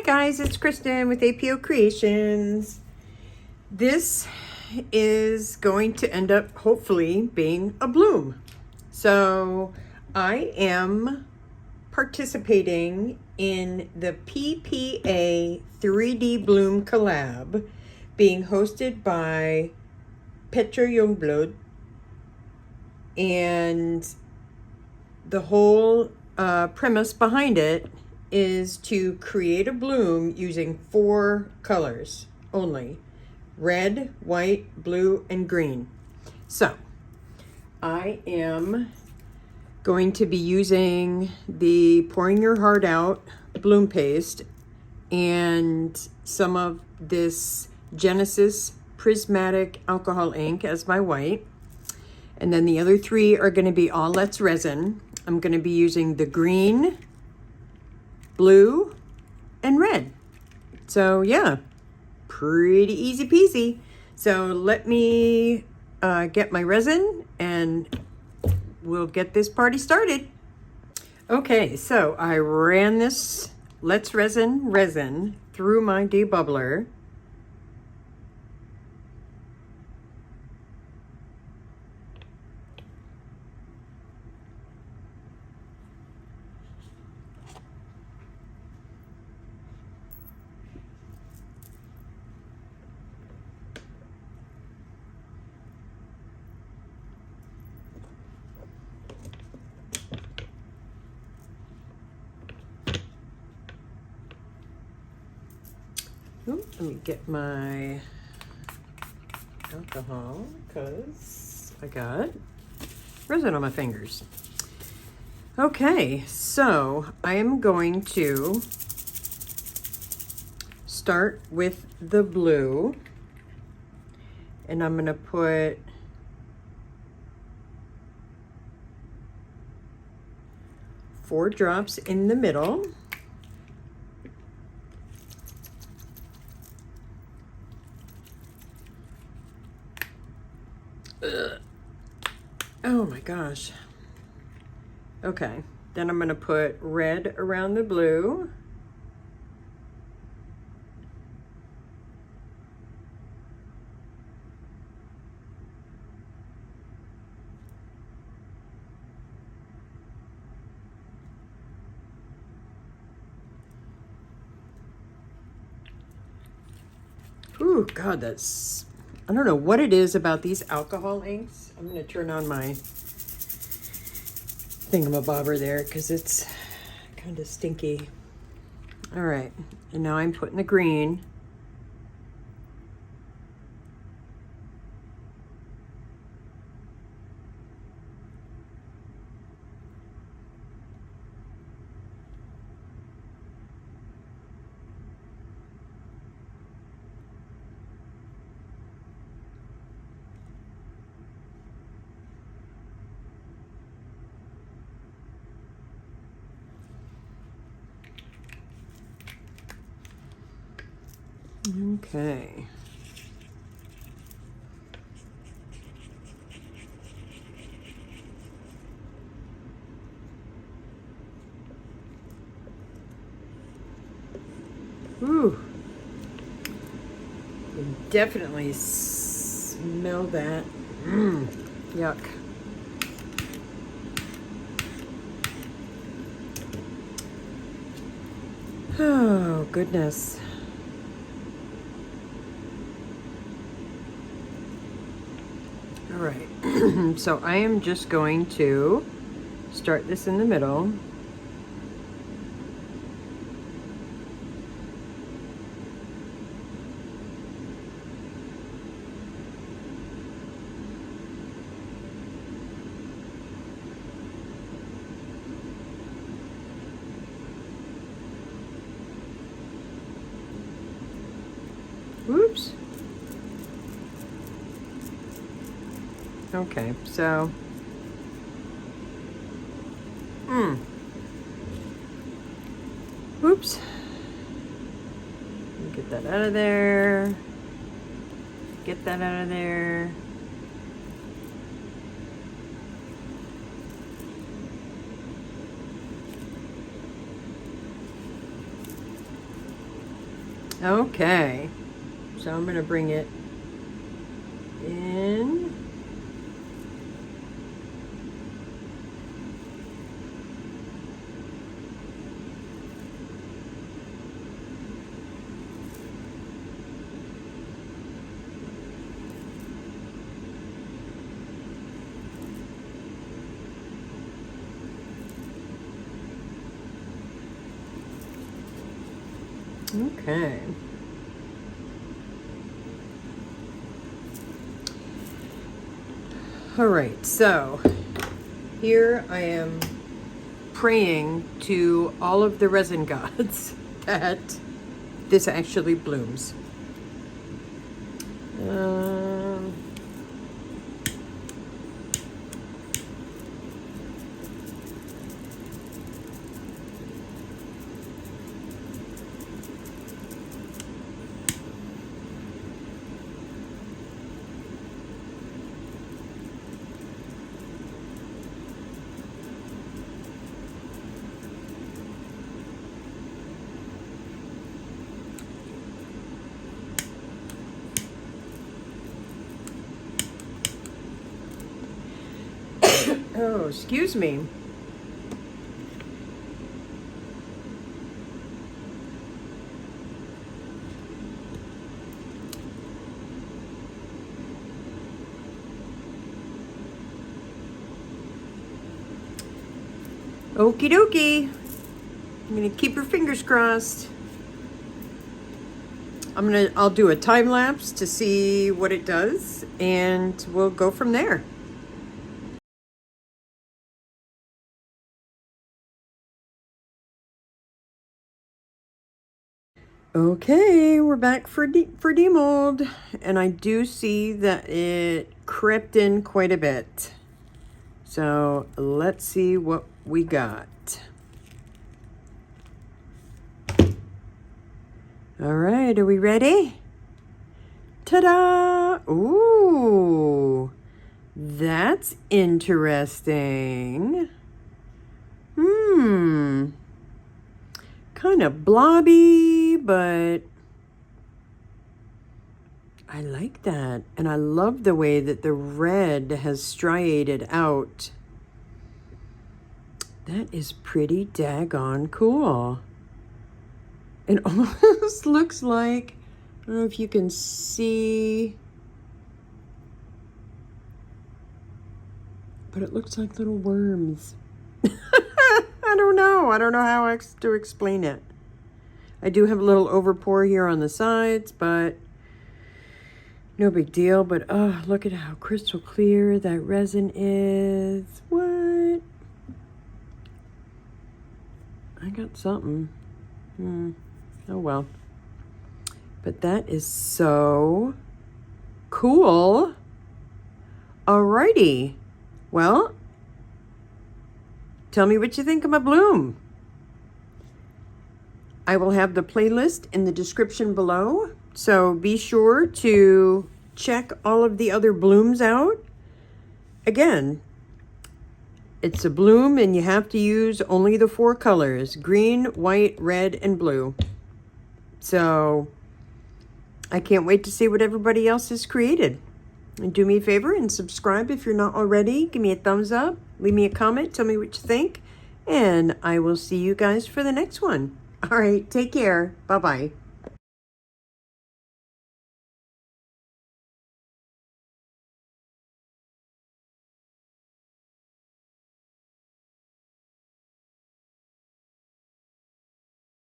guys, it's Kristin with apokreations. This is going to end up hopefully being a bloom. So I am participating in the PPA 3D Bloom collab being hosted by Petra Youngblood, and the whole premise behind it is to create a bloom using 4 colors only: red, white, blue, and green. So I am going to be using the Pouring Your Heart Out bloom paste and some of this Genesis Prismatic alcohol ink as my white. And then the other 3 are going to be all Let's Resin. I'm going to be using the green, blue, and red. So yeah, pretty easy peasy. So let me get my resin and we'll get this party started. Okay, so I ran this Let's Resin through my debubbler. Ooh, let me get my alcohol because I got resin on my fingers. Okay, so I am going to start with the blue, and I'm going to put four drops in the middle. Oh my gosh. Okay, then I'm going to put red around the blue. Ooh, God, that's, I don't know what it is about these alcohol inks. I'm going to turn on my thingamabobber there because it's kind of stinky. All right, and now I'm putting the green. Okay. Ooh. You definitely smell that. Yuck. Oh, goodness. All right, so I am just going to start this in the middle. Whoops. Okay, so oops. Get that out of there. Get that out of there. Okay, so I'm gonna bring it in. Okay. All right, so here I am praying to all of the resin gods that this actually blooms. Oh, excuse me. Okie dokie. I'm gonna keep your fingers crossed. I'll do a time lapse to see what it does, and we'll go from there. Okay, we're back for demold, and I do see that it crept in quite a bit. So let's see what we got. All right, are we ready? Ta-da! Ooh, that's interesting. Kind of blobby, but I like that. And I love the way that the red has striated out. That is pretty daggone cool. It almost looks like, I don't know if you can see, but it looks like little worms. I don't know how to explain it. I do have a little overpour here on the sides, but no big deal. But oh, look at how crystal clear that resin is. What? I got something. Oh well. But that is so cool. Alrighty. Well, tell me what you think of my bloom. I will have the playlist in the description below, so be sure to check all of the other blooms out. Again, it's a bloom and you have to use only the 4 colors: green, white, red, and blue. So I can't wait to see what everybody else has created. And do me a favor and subscribe if you're not already. Give me a thumbs up, leave me a comment, tell me what you think, and I will see you guys for the next one. All right, take care. Bye-bye.